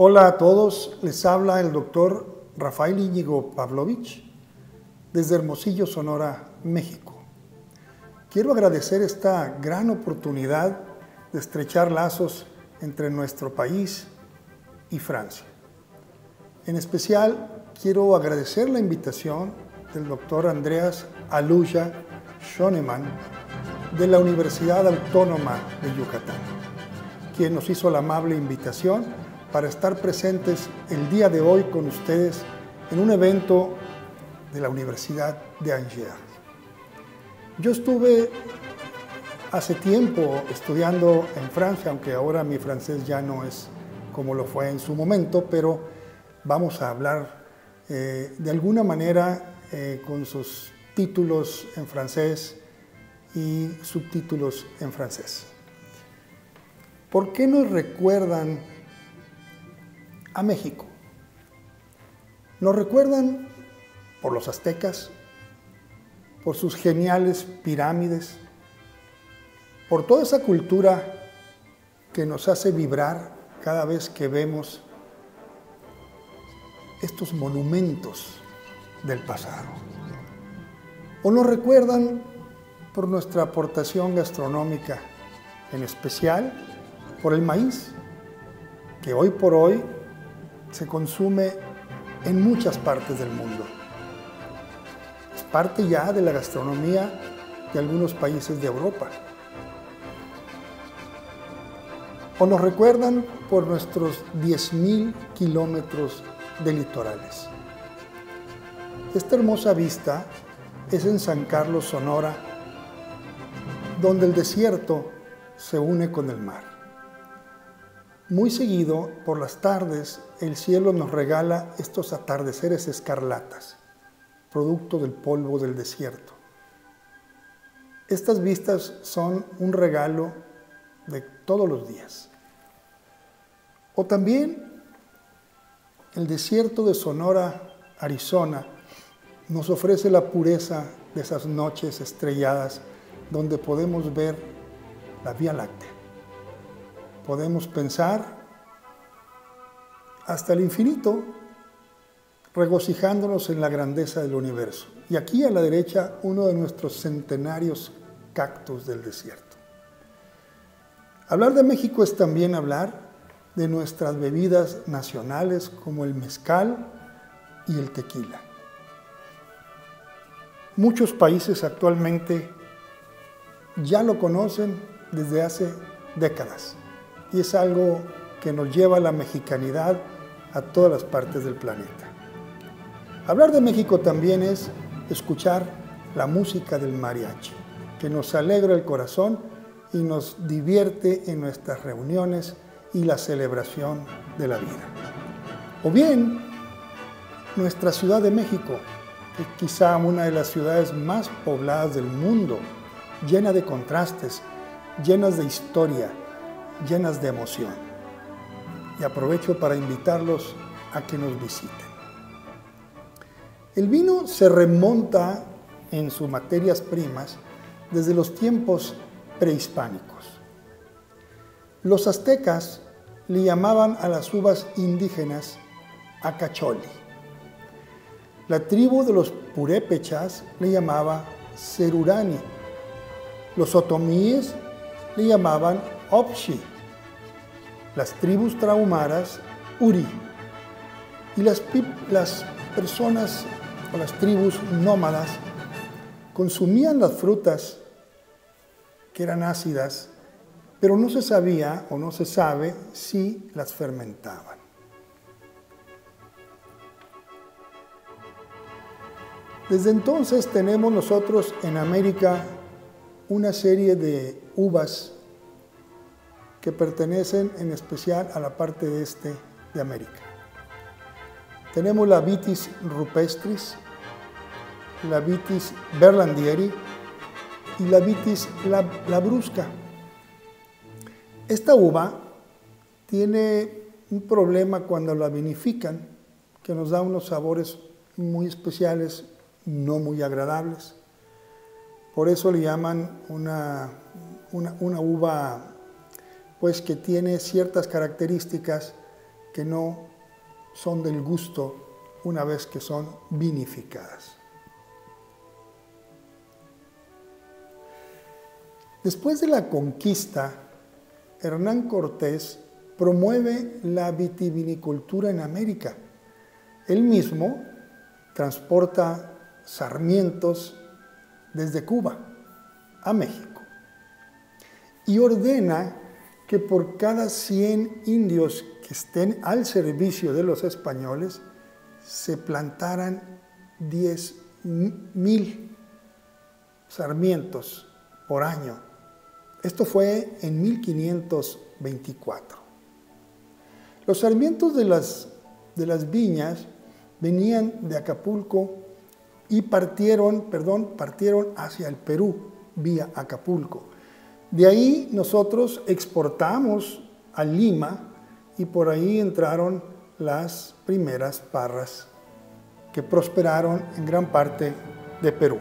Hola a todos, les habla el doctor Rafael Íñigo Pavlovich desde Hermosillo, Sonora, México. Quiero agradecer esta gran oportunidad de estrechar lazos entre nuestro país y Francia. En especial, quiero agradecer la invitación del doctor Andreas Aluja Schoenemann de la Universidad Autónoma de Yucatán, quien nos hizo la amable invitación para estar presentes el día de hoy con ustedes en un evento de la Universidad de Angers. Yo estuve hace tiempo estudiando en Francia, aunque ahora mi francés ya no es como lo fue en su momento, pero vamos a hablar de alguna manera con sus títulos en francés y subtítulos en francés. ¿Por qué nos recuerdan a México? Nos recuerdan por los aztecas, por sus geniales pirámides, por toda esa cultura que nos hace vibrar cada vez que vemos estos monumentos del pasado. O nos recuerdan por nuestra aportación gastronómica, en especial por el maíz, que hoy por hoy se consume en muchas partes del mundo. Es parte ya de la gastronomía de algunos países de Europa. O nos recuerdan por nuestros 10,000 kilómetros de litorales. Esta hermosa vista es en San Carlos, Sonora, donde el desierto se une con el mar. Muy seguido, por las tardes, el cielo nos regala estos atardeceres escarlatas, producto del polvo del desierto. Estas vistas son un regalo de todos los días. O también el desierto de Sonora, Arizona, nos ofrece la pureza de esas noches estrelladas donde podemos ver la Vía Láctea. Podemos pensar hasta el infinito, regocijándonos en la grandeza del universo. Y aquí a la derecha, uno de nuestros centenarios cactus del desierto. Hablar de México es también hablar de nuestras bebidas nacionales como el mezcal y el tequila. Muchos países actualmente ya lo conocen desde hace décadas y es algo que nos lleva a la mexicanidad a todas las partes del planeta. Hablar de México también es escuchar la música del mariachi, que nos alegra el corazón y nos divierte en nuestras reuniones y la celebración de la vida. O bien, nuestra Ciudad de México, que quizá una de las ciudades más pobladas del mundo, llena de contrastes, llenas de historia, llenas de emoción. Y aprovecho para invitarlos a que nos visiten. El vino se remonta en sus materias primas desde los tiempos prehispánicos. Los aztecas le llamaban a las uvas indígenas acacholi. La tribu de los purépechas le llamaba cerurani. Los otomíes le llamaban opshi. Las tribus trahumaras, uri. Y las personas o las tribus nómadas consumían las frutas que eran ácidas, pero no se sabía o no se sabe si las fermentaban. Desde entonces tenemos nosotros en América una serie de uvas que pertenecen en especial a la parte este de América. Tenemos la Vitis rupestris, la Vitis berlandieri y la Vitis labrusca. Esta uva tiene un problema cuando la vinifican, que nos da unos sabores muy especiales, no muy agradables. Por eso le llaman una uva pues, que tiene ciertas características que no son del gusto una vez que son vinificadas. Después de la conquista, Hernán Cortés promueve la vitivinicultura en América. Él mismo transporta sarmientos desde Cuba a México y ordena que por cada 100 indios que estén al servicio de los españoles se plantaran 10,000 sarmientos por año. Esto fue en 1524. Los sarmientos de las viñas venían de Acapulco y partieron hacia el Perú vía Acapulco. De ahí nosotros exportamos a Lima y por ahí entraron las primeras parras que prosperaron en gran parte de Perú.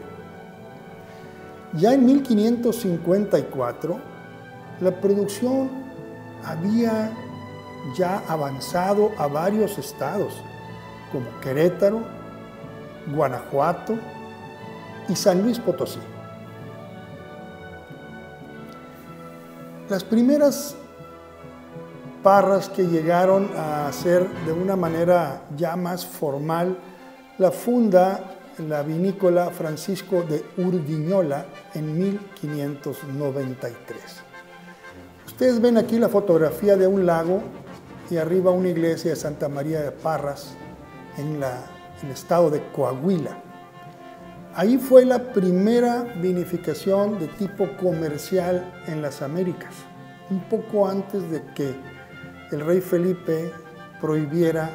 Ya en 1554, la producción había ya avanzado a varios estados, como Querétaro, Guanajuato y San Luis Potosí. Las primeras parras que llegaron a hacer de una manera ya más formal la funda la vinícola Francisco de Urdiñola en 1593. Ustedes ven aquí la fotografía de un lago y arriba una iglesia de Santa María de Parras en el estado de Coahuila. Ahí fue la primera vinificación de tipo comercial en las Américas, un poco antes de que el rey Felipe prohibiera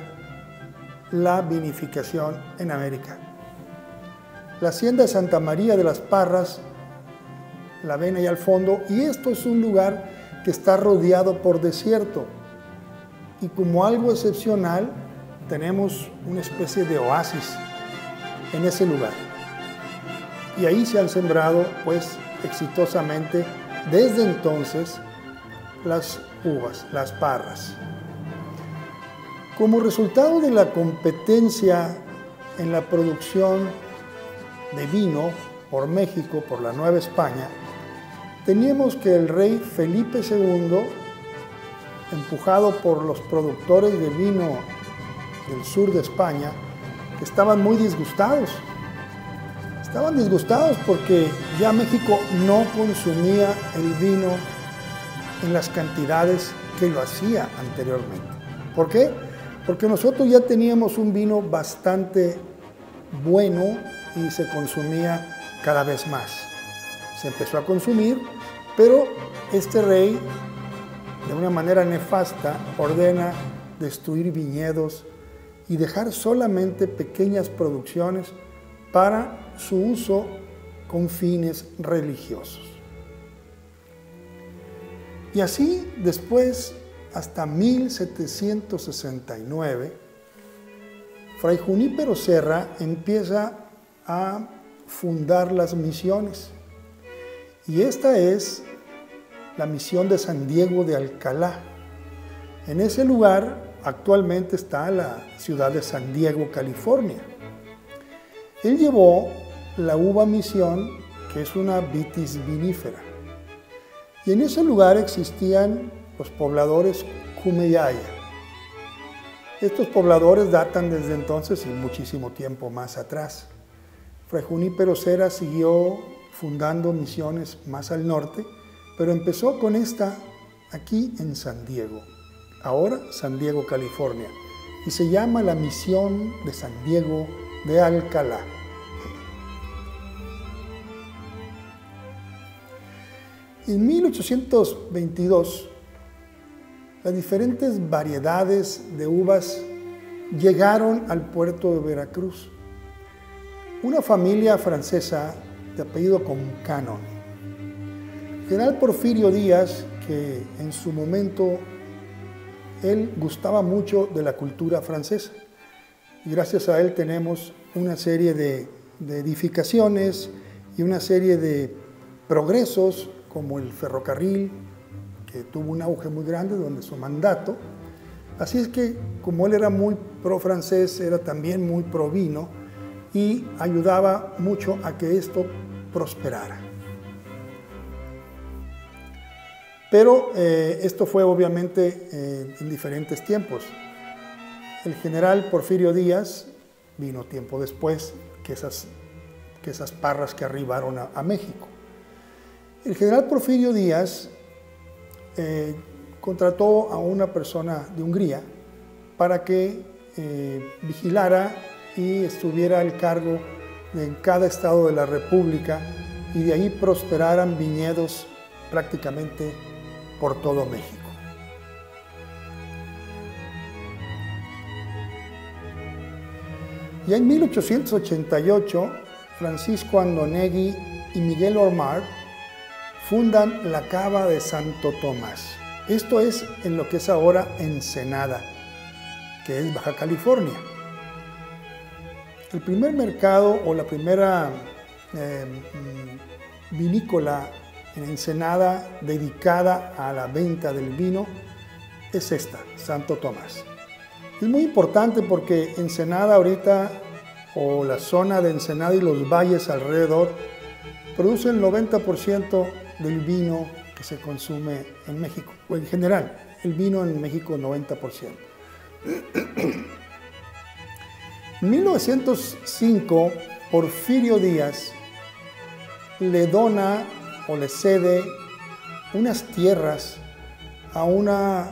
la vinificación en América. La hacienda de Santa María de las Parras, la ven ahí al fondo, y esto es un lugar que está rodeado por desierto. Y como algo excepcional, tenemos una especie de oasis en ese lugar. Y ahí se han sembrado, pues, exitosamente, desde entonces, las uvas, las parras. Como resultado de la competencia en la producción de vino por México, por la Nueva España, teníamos que el rey Felipe II, empujado por los productores de vino del sur de España, que estaban muy disgustados. Estaban disgustados porque ya México no consumía el vino en las cantidades que lo hacía anteriormente. ¿Por qué? Porque nosotros ya teníamos un vino bastante bueno y se consumía cada vez más. Se empezó a consumir, pero este rey, de una manera nefasta, ordena destruir viñedos y dejar solamente pequeñas producciones para su uso con fines religiosos. Y así, después, hasta 1769, Fray Junípero Serra empieza a fundar las misiones. Y esta es la misión de San Diego de Alcalá. En ese lugar actualmente está la ciudad de San Diego, California. Él llevó la uva misión, que es una vitis vinífera. Y en ese lugar existían los pobladores Cumeyaya. Estos pobladores datan desde entonces y muchísimo tiempo más atrás. Fray Junípero Serra siguió fundando misiones más al norte, pero empezó con esta aquí en San Diego, ahora San Diego, California, y se llama la Misión de San Diego de Alcalá. En 1822, las diferentes variedades de uvas llegaron al puerto de Veracruz. Una familia francesa de apellido Concannon. General Porfirio Díaz, que en su momento él gustaba mucho de la cultura francesa. Y gracias a él tenemos una serie de edificaciones y una serie de progresos como el ferrocarril, que tuvo un auge muy grande durante su mandato, Así es que, como él era muy pro francés, era también muy pro vino y ayudaba mucho a que esto prosperara. Pero esto fue obviamente en diferentes tiempos. El general Porfirio Díaz vino tiempo después que esas parras que arribaron a México. El general Porfirio Díaz contrató a una persona de Hungría para que vigilara y estuviera al cargo de cada estado de la República y de ahí prosperaran viñedos prácticamente por todo México. Ya en 1888, Francisco Andonegui y Miguel Ormar fundan la cava de Santo Tomás. Esto es en lo que es ahora Ensenada, que es Baja California. El primer mercado o la primera vinícola en Ensenada dedicada a la venta del vino es esta, Santo Tomás. Es muy importante porque Ensenada ahorita, o la zona de Ensenada y los valles alrededor, producen el 90% del vino que se consume en México, o en general, el vino en México 90%. En 1905, Porfirio Díaz le dona o le cede unas tierras a unos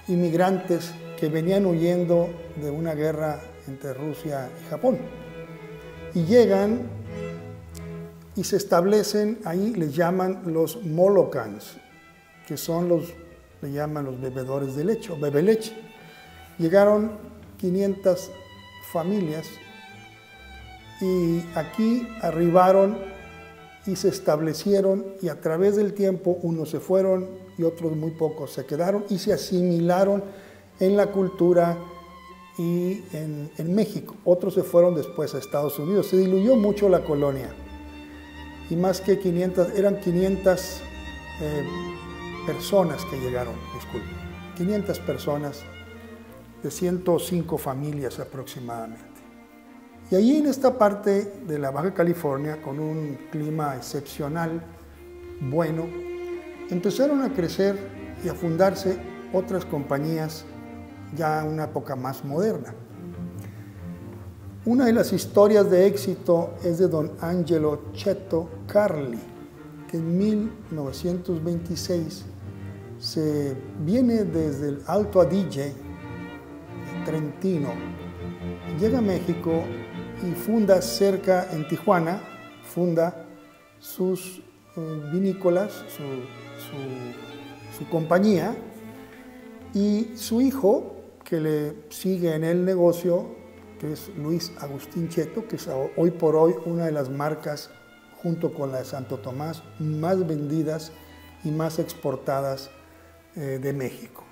inmigrantes que venían huyendo de una guerra entre Rusia y Japón. Y llegan y se establecen ahí, les llaman los molocans, que son le llaman los bebedores de leche o bebeleche. Llegaron 500 familias y aquí arribaron y se establecieron y a través del tiempo unos se fueron y otros muy pocos se quedaron y se asimilaron en la cultura y en México. Otros se fueron después a Estados Unidos. Se diluyó mucho la colonia y más que 500, eran 500 personas que llegaron, disculpen, 500 personas de 105 familias aproximadamente. Y allí en esta parte de la Baja California, con un clima excepcional, bueno, empezaron a crecer y a fundarse otras compañías ya en una época más moderna. Una de las historias de éxito es de don Angelo Cheto Carli, que en 1926 se viene desde el Alto Adige, Trentino, llega a México y funda cerca en Tijuana, funda sus vinícolas, su compañía, y su hijo, que le sigue en el negocio, que es Luis Agustín Cheto, que es hoy por hoy una de las marcas, junto con la de Santo Tomás, más vendidas y más exportadas de México.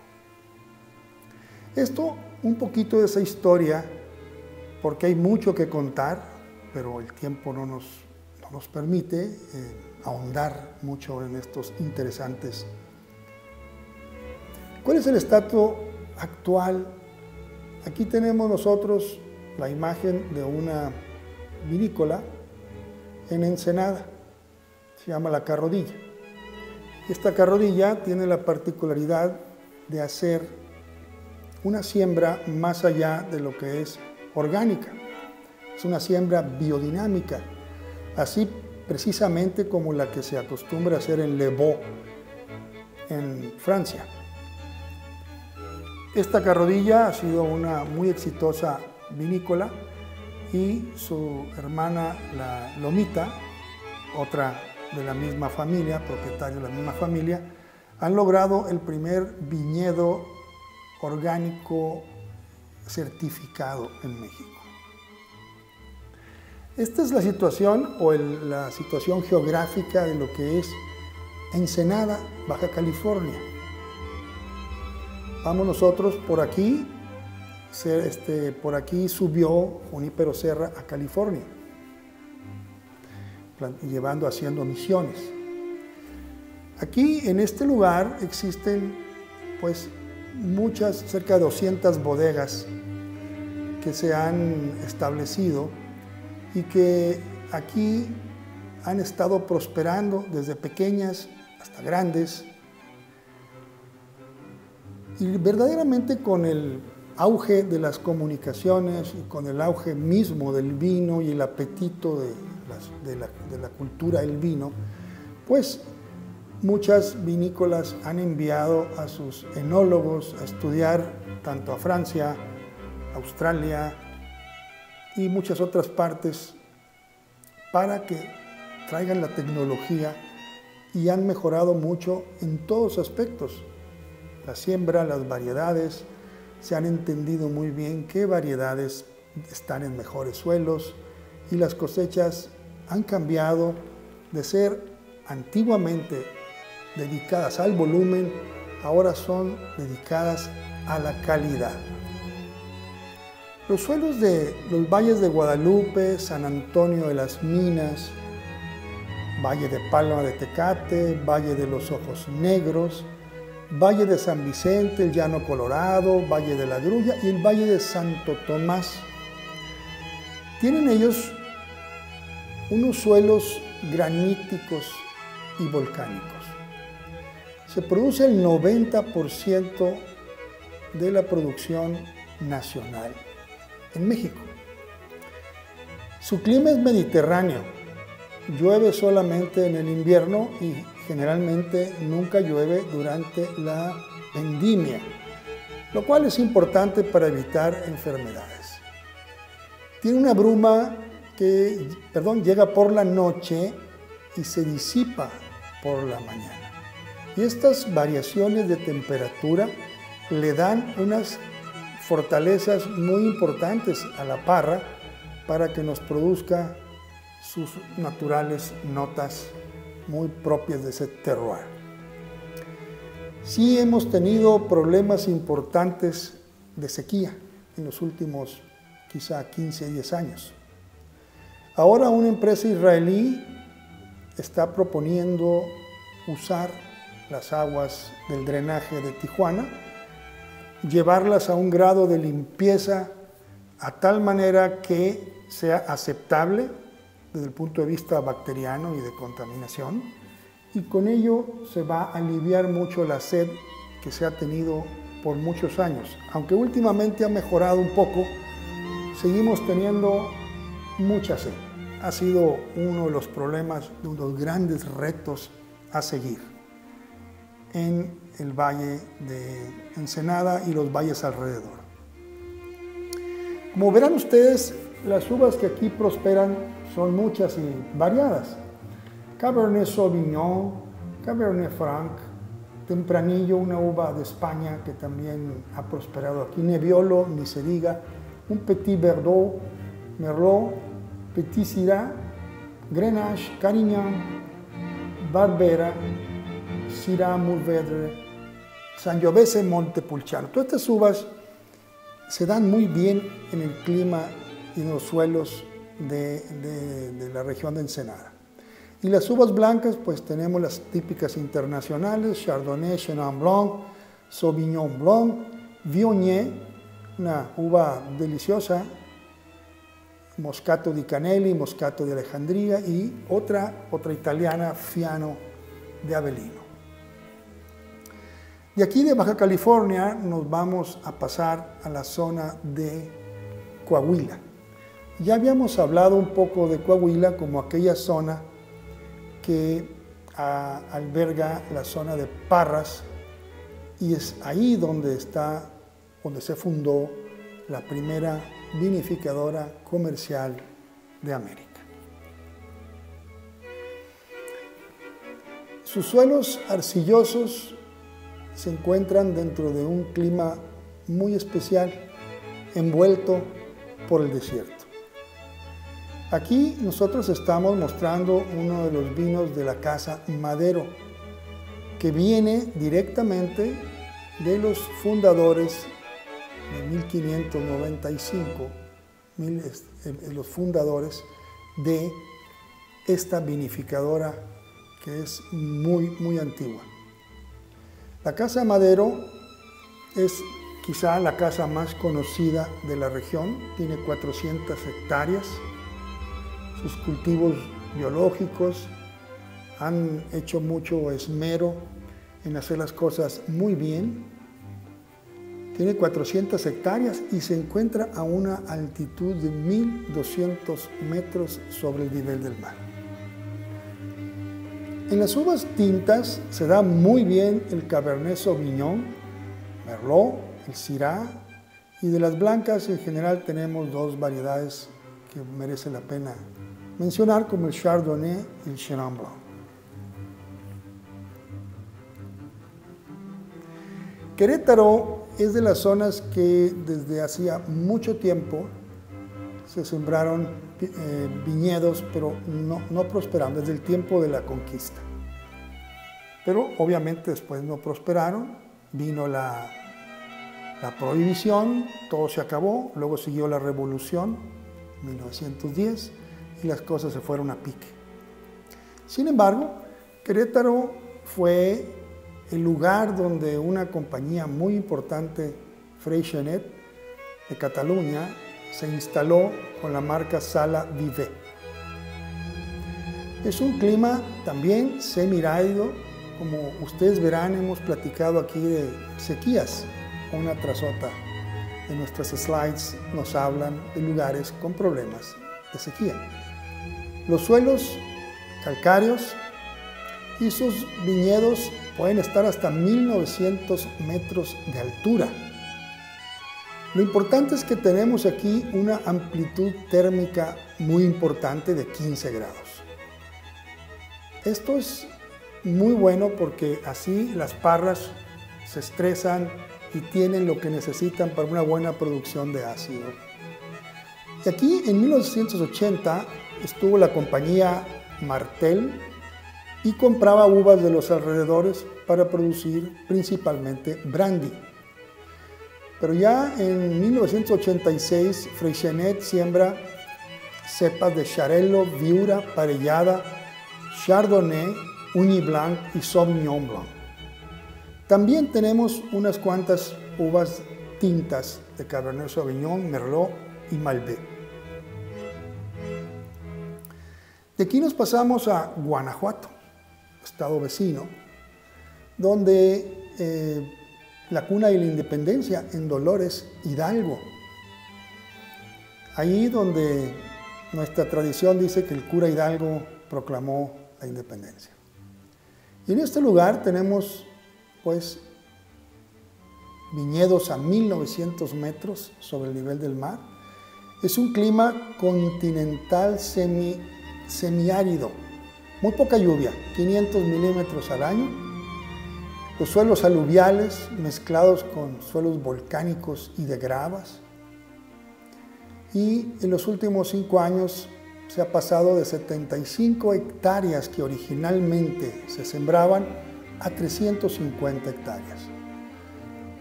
Esto, un poquito de esa historia, porque hay mucho que contar, pero el tiempo no nos permite ahondar mucho en estos interesantes. ¿Cuál es el estatus actual? Aquí tenemos nosotros la imagen de una vinícola en Ensenada, se llama La Carrodilla. Esta carrodilla tiene la particularidad de hacer una siembra más allá de lo que es orgánica. Es una siembra biodinámica, así precisamente como la que se acostumbra a hacer en Le Vaux, en Francia. Esta carrodilla ha sido una muy exitosa vinícola y su hermana, la Lomita, otra de la misma familia, propietario de la misma familia, han logrado el primer viñedo orgánico certificado en México. Esta es la situación o la situación geográfica de lo que es Ensenada, Baja California. Vamos nosotros por aquí, por aquí subió Junípero Serra a California, haciendo misiones. Aquí en este lugar existen pues cerca de 200 bodegas que se han establecido y que aquí han estado prosperando desde pequeñas hasta grandes. Y verdaderamente con el auge de las comunicaciones y con el auge mismo del vino y el apetito de la cultura del vino, pues muchas vinícolas han enviado a sus enólogos a estudiar tanto a Francia, Australia y muchas otras partes para que traigan la tecnología, y han mejorado mucho en todos aspectos. La siembra, las variedades, se han entendido muy bien qué variedades están en mejores suelos, y las cosechas han cambiado de ser antiguamente dedicadas al volumen, ahora son dedicadas a la calidad. Los suelos de los valles de Guadalupe, San Antonio de las Minas, Valle de Palma de Tecate, Valle de los Ojos Negros, Valle de San Vicente, el Llano Colorado, Valle de la Grulla y el Valle de Santo Tomás, tienen ellos unos suelos graníticos y volcánicos. Se produce el 90% de la producción nacional en México. Su clima es mediterráneo, llueve solamente en el invierno y generalmente nunca llueve durante la vendimia, lo cual es importante para evitar enfermedades. Tiene una bruma que, llega por la noche y se disipa por la mañana. Y estas variaciones de temperatura le dan unas fortalezas muy importantes a la parra para que nos produzca sus naturales notas muy propias de ese terroir. Sí hemos tenido problemas importantes de sequía en los últimos quizá 15, 10 años. Ahora una empresa israelí está proponiendo usar las aguas del drenaje de Tijuana, llevarlas a un grado de limpieza a tal manera que sea aceptable desde el punto de vista bacteriano y de contaminación, y con ello se va a aliviar mucho la sed que se ha tenido por muchos años. Aunque últimamente ha mejorado un poco, seguimos teniendo mucha sed. Ha sido uno de los problemas, de los grandes retos a seguir en el Valle de Ensenada y los valles alrededor. Como verán ustedes, las uvas que aquí prosperan son muchas y variadas. Cabernet Sauvignon, Cabernet Franc, Tempranillo, una uva de España que también ha prosperado aquí, Nebbiolo, ni se diga, un Petit Verdot, Merlot, Petit Syrah, Grenache, Carignan, Barbera, Syrah, Mourvèdre, Sangiovese, Montepulciano. Todas estas uvas se dan muy bien en el clima y en los suelos de la región de Ensenada. Y las uvas blancas, pues tenemos las típicas internacionales: Chardonnay, Chenin Blanc, Sauvignon Blanc, Viognier, una uva deliciosa, Moscato di Canelli, Moscato de Alejandría, y otra italiana, Fiano de Avellino. De aquí de Baja California nos vamos a pasar a la zona de Coahuila. Ya habíamos hablado un poco de Coahuila como aquella zona que alberga la zona de Parras, y es ahí donde se fundó la primera vinificadora comercial de América. Sus suelos arcillosos se encuentran dentro de un clima muy especial, envuelto por el desierto. Aquí nosotros estamos mostrando uno de los vinos de la Casa Madero, que viene directamente de los fundadores de 1595, los fundadores de esta vinificadora que es muy, muy antigua. La Casa Madero Es quizá la casa más conocida de la región, tiene 400 hectáreas. Sus cultivos biológicos han hecho mucho esmero en hacer las cosas muy bien. Tiene 400 hectáreas y se encuentra a una altitud de 1.200 metros sobre el nivel del mar. En las uvas tintas se da muy bien el Cabernet Sauvignon, Merlot, el Syrah, y de las blancas en general tenemos dos variedades que merece la pena mencionar, como el Chardonnay y el Chenin Blanc. Querétaro es de las zonas que desde hacía mucho tiempo se sembraron viñedos, pero no prosperaron desde el tiempo de la conquista. Pero obviamente después no prosperaron, vino la prohibición, todo se acabó, luego siguió la revolución, 1910, y las cosas se fueron a pique. Sin embargo, Querétaro fue el lugar donde una compañía muy importante, Freixenet, de Cataluña, se instaló con la marca Sala Vivet. Es un clima también semiárido, como ustedes verán, hemos platicado aquí de sequías, una tras otra de nuestras slides nos hablan de lugares con problemas de sequía. Los suelos calcáreos y sus viñedos pueden estar hasta 1.900 metros de altura. Lo importante es que tenemos aquí una amplitud térmica muy importante de 15 grados. Esto es muy bueno porque así las parras se estresan y tienen lo que necesitan para una buena producción de ácido. Y aquí en 1980 estuvo la compañía Martel y compraba uvas de los alrededores para producir principalmente brandy. Pero ya en 1986 Freixenet siembra cepas de Xarel·lo, Viura, Parellada, Chardonnay, Ugni Blanc y Sauvignon Blanc. También tenemos unas cuantas uvas tintas de Cabernet Sauvignon, Merlot y Malbec. De aquí nos pasamos a Guanajuato, estado vecino, donde la cuna de la independencia, en Dolores, Hidalgo. Ahí donde nuestra tradición dice que el cura Hidalgo proclamó la independencia. Y en este lugar tenemos, pues, viñedos a 1.900 metros sobre el nivel del mar. Es un clima continental semiárido, muy poca lluvia, 500 milímetros al año. Los suelos aluviales mezclados con suelos volcánicos y de gravas. Y en los últimos 5 años se ha pasado de 75 hectáreas que originalmente se sembraban a 350 hectáreas.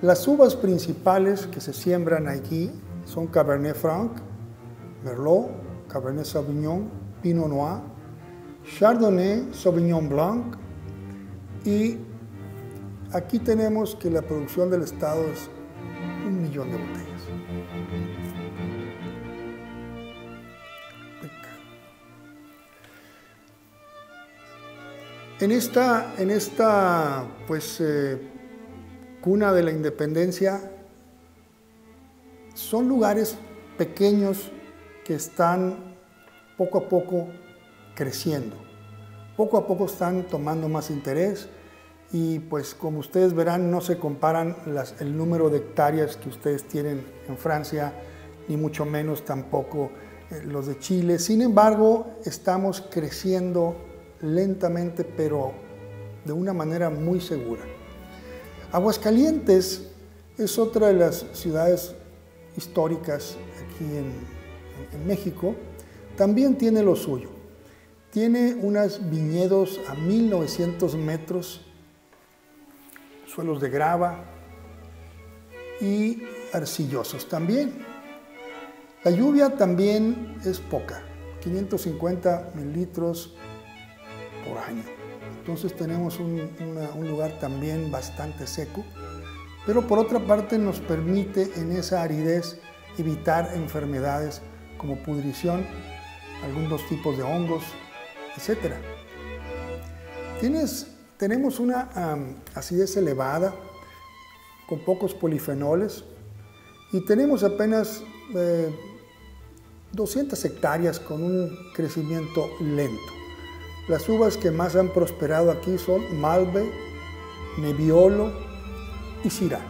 Las uvas principales que se siembran aquí son Cabernet Franc, Merlot, Cabernet Sauvignon, Pinot Noir, Chardonnay, Sauvignon Blanc, y aquí tenemos que la producción del estado es 1 millón de botellas. En esta pues, cuna de la independencia son lugares pequeños que están poco a poco creciendo. Poco a poco están tomando más interés y pues como ustedes verán no se comparan el número de hectáreas que ustedes tienen en Francia, ni mucho menos tampoco los de Chile. Sin embargo, estamos creciendo lentamente, pero de una manera muy segura. Aguascalientes es otra de las ciudades históricas aquí en México. También tiene lo suyo. Tiene unos viñedos a 1.900 metros, suelos de grava y arcillosos también. La lluvia también es poca, 550 mililitros por año. Entonces tenemos un lugar también bastante seco, pero por otra parte nos permite en esa aridez evitar enfermedades como pudrición, algunos tipos de hongos, etc. Tenemos una acidez elevada, con pocos polifenoles, y tenemos apenas 200 hectáreas con un crecimiento lento. Las uvas que más han prosperado aquí son Malbec, Nebbiolo y Syrah.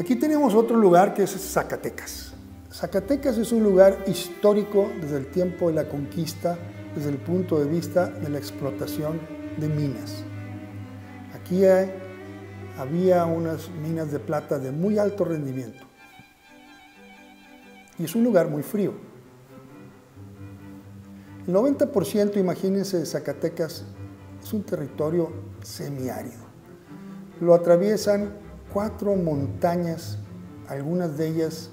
Aquí tenemos otro lugar que es Zacatecas. Zacatecas es un lugar histórico desde el tiempo de la conquista, desde el punto de vista de la explotación de minas. Aquí había unas minas de plata de muy alto rendimiento y es un lugar muy frío. El 90%, imagínense, de Zacatecas es un territorio semiárido. Lo atraviesan 4 montañas, algunas de ellas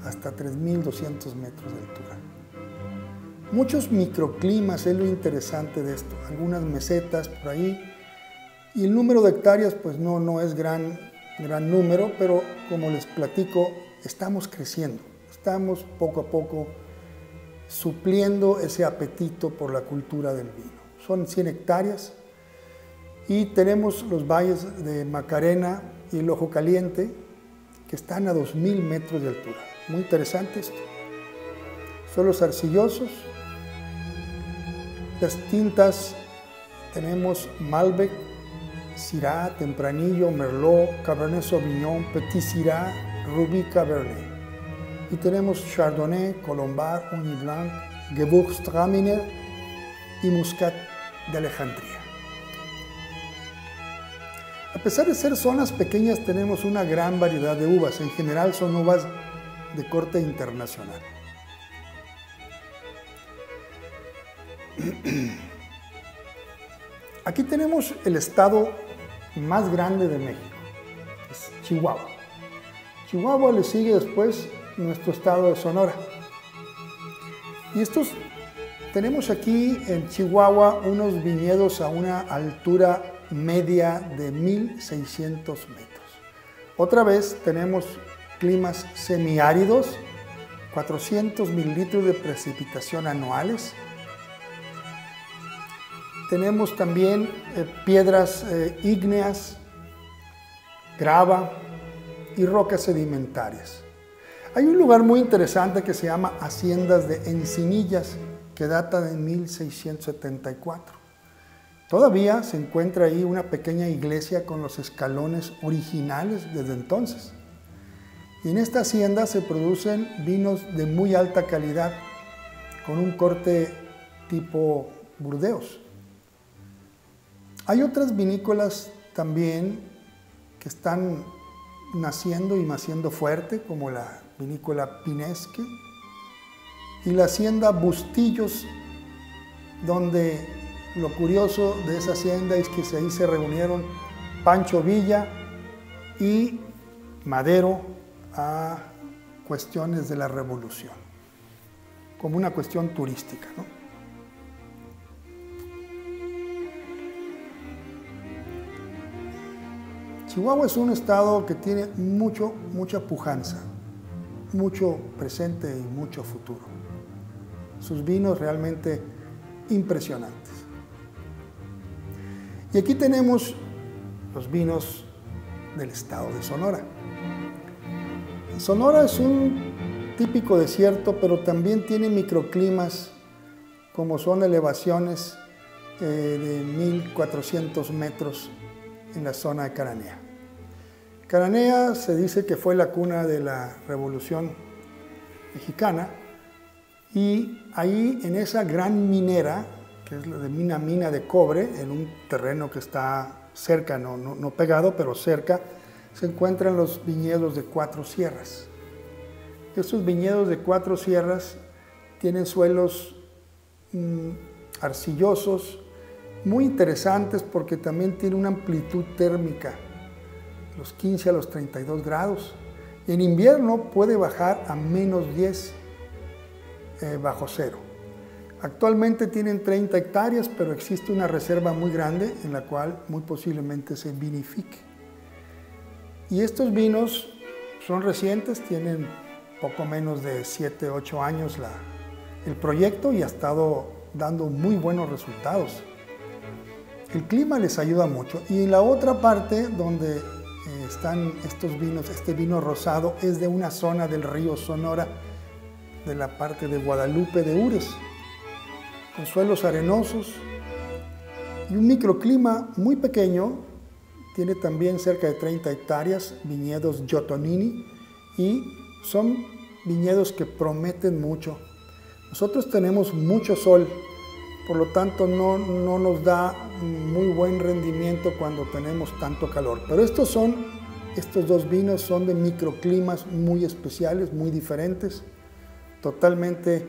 hasta 3.200 metros de altura. Muchos microclimas es lo interesante de esto, algunas mesetas por ahí, y el número de hectáreas pues no es gran número, pero como les platico, estamos creciendo, estamos poco a poco supliendo ese apetito por la cultura del vino. Son 100 hectáreas y tenemos los valles de Macarena y el Ojo Caliente que están a 2.000 metros de altura. Muy interesante esto. Suelos arcillosos. Las tintas tenemos Malbec, Syrah, Tempranillo, Merlot, Cabernet Sauvignon, Petit Syrah, Rubí Cabernet. Y tenemos Chardonnay, Colombard, Ugni Blanc, Gewürztraminer y Muscat de Alejandría. A pesar de ser zonas pequeñas, tenemos una gran variedad de uvas. En general son uvas de corte internacional. Aquí tenemos el estado más grande de México, es Chihuahua. Chihuahua le sigue después nuestro estado de Sonora. Y tenemos aquí en Chihuahua unos viñedos a una altura media de 1.600 metros. Otra vez tenemos climas semiáridos, 400 mililitros de precipitación anuales. Tenemos también piedras ígneas, grava y rocas sedimentarias. Hay un lugar muy interesante que se llama Haciendas de Encinillas, que data de 1674. Todavía se encuentra ahí una pequeña iglesia con los escalones originales desde entonces. Y en esta hacienda se producen vinos de muy alta calidad, con un corte tipo Burdeos. Hay otras vinícolas también que están naciendo y naciendo fuerte, como la vinícola Pinesque y la hacienda Bustillos, donde lo curioso de esa hacienda es que ahí se reunieron Pancho Villa y Madero a cuestiones de la Revolución, como una cuestión turística, ¿no? Chihuahua es un estado que tiene mucha pujanza, mucho presente y mucho futuro. Sus vinos realmente impresionantes. Y aquí tenemos los vinos del estado de Sonora. Sonora es un típico desierto, pero también tiene microclimas, como son elevaciones de 1.400 metros en la zona de Cananea. Cananea se dice que fue la cuna de la Revolución Mexicana, y ahí en esa gran minera, que es la de mina de cobre, en un terreno que está cerca, no pegado, pero cerca, se encuentran los viñedos de Cuatro Sierras. Estos viñedos de Cuatro Sierras tienen suelos arcillosos, muy interesantes porque también tiene una amplitud térmica, los 15 a los 32 grados. Y en invierno puede bajar a -10 bajo cero. Actualmente tienen 30 hectáreas, pero existe una reserva muy grande en la cual muy posiblemente se vinifique. Y estos vinos son recientes, tienen poco menos de 7, 8 años el proyecto y ha estado dando muy buenos resultados. El clima les ayuda mucho. Y en la otra parte donde están estos vinos, este vino rosado es de una zona del río Sonora, de la parte de Guadalupe de Ures, con suelos arenosos y un microclima muy pequeño. Tiene también cerca de 30 hectáreas, viñedos Giotonini, y son viñedos que prometen mucho. Nosotros tenemos mucho sol, por lo tanto no nos da muy buen rendimiento cuando tenemos tanto calor. Pero estos dos vinos son de microclimas muy especiales, muy diferentes. Totalmente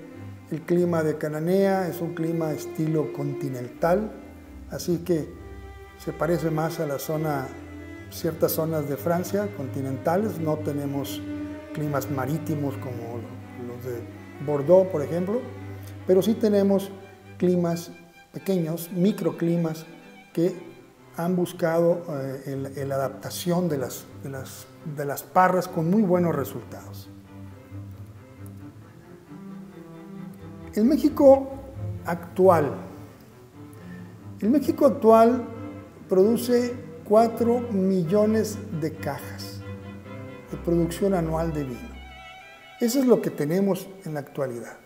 el clima de Cananea es un clima estilo continental, así que se parece más a ciertas zonas de Francia continentales. No tenemos climas marítimos como los de Bordeaux, por ejemplo, pero sí tenemos climas pequeños, microclimas que han buscado la adaptación de las parras con muy buenos resultados. El México actual produce 4 millones de cajas de producción anual de vino. Eso es lo que tenemos en la actualidad.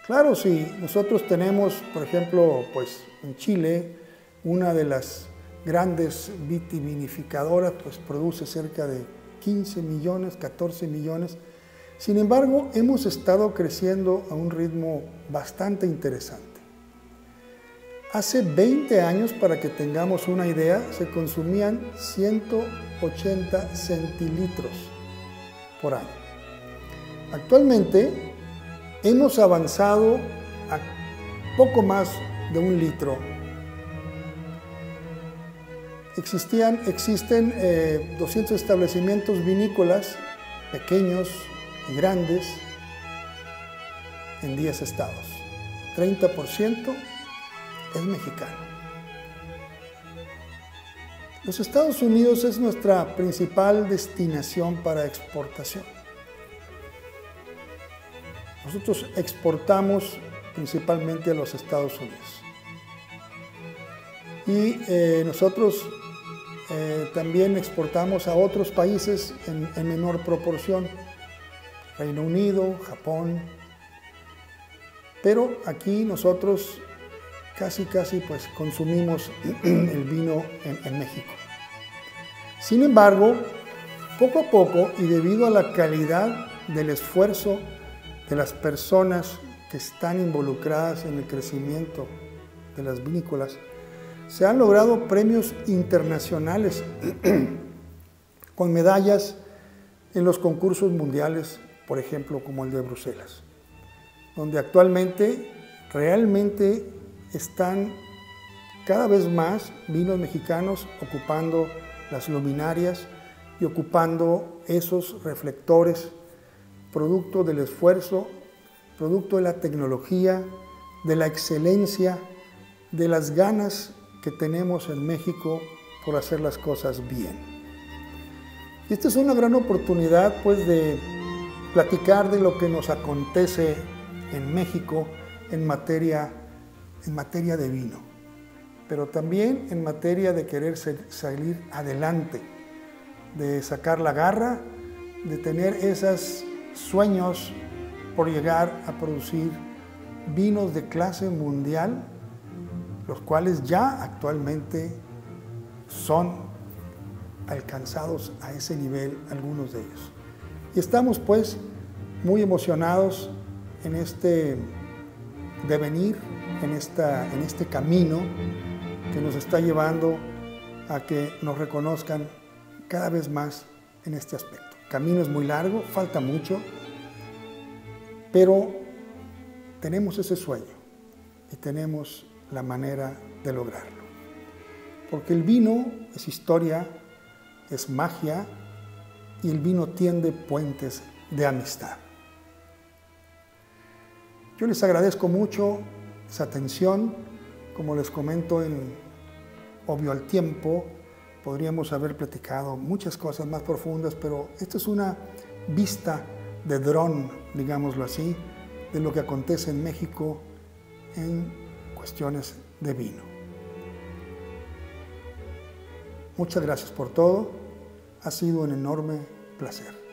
Claro, si nosotros tenemos, por ejemplo, pues en Chile, una de las grandes vitivinificadoras, pues produce cerca de 15 millones, 14 millones. Sin embargo, hemos estado creciendo a un ritmo bastante interesante. Hace 20 años, para que tengamos una idea, se consumían 180 centilitros por año. Actualmente hemos avanzado a poco más de 1 litro. Existen 200 establecimientos vinícolas, pequeños y grandes, en 10 estados. 30% es mexicano. Los Estados Unidos es nuestra principal destinación para exportación. Nosotros exportamos principalmente a los Estados Unidos. Y nosotros también exportamos a otros países en menor proporción. Reino Unido, Japón. Pero aquí nosotros casi pues consumimos el vino en México. Sin embargo, poco a poco y debido a la calidad del esfuerzo de las personas que están involucradas en el crecimiento de las vinícolas, se han logrado premios internacionales con medallas en los concursos mundiales, por ejemplo, como el de Bruselas, donde actualmente realmente están cada vez más vinos mexicanos ocupando las luminarias y ocupando esos reflectores, producto del esfuerzo, producto de la tecnología, de la excelencia, de las ganas que tenemos en México por hacer las cosas bien. Y esta es una gran oportunidad, pues, de platicar de lo que nos acontece en México en materia de vino, pero también en materia de querer salir adelante, de sacar la garra, de tener esos sueños por llegar a producir vinos de clase mundial, los cuales ya actualmente son alcanzados a ese nivel, algunos de ellos. Y estamos pues muy emocionados en este devenir, en este camino que nos está llevando a que nos reconozcan cada vez más en este aspecto. El camino es muy largo, falta mucho, pero tenemos ese sueño y tenemos la manera de lograrlo. Porque el vino es historia, es magia, y el vino tiende puentes de amistad. Yo les agradezco mucho esa atención. Como les comento, obvio al tiempo, podríamos haber platicado muchas cosas más profundas, pero esto es una vista de dron, digámoslo así, de lo que acontece en México en cuestiones de vino. Muchas gracias por todo, ha sido un enorme placer.